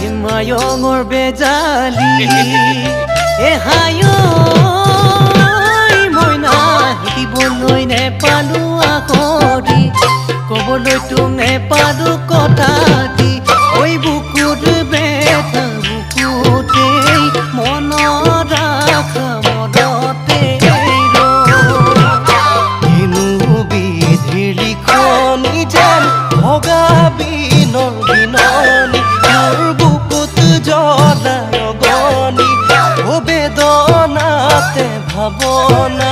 হিমায়ঙৰ বেজালি হায় মইনা শিকিবলৈ নেপালো আখৰি ক'বলৈ তোক নেপালো কথাটি ঐ বুকুত বেথা বুকুতেই মনত ৰাখা মনতে কিনো বিধিৰ লিখনি যেন ভগা বিনৰ বিননি মোৰ বুকুত জ্বলা অগনি ও বেদনাতে ভাৱনা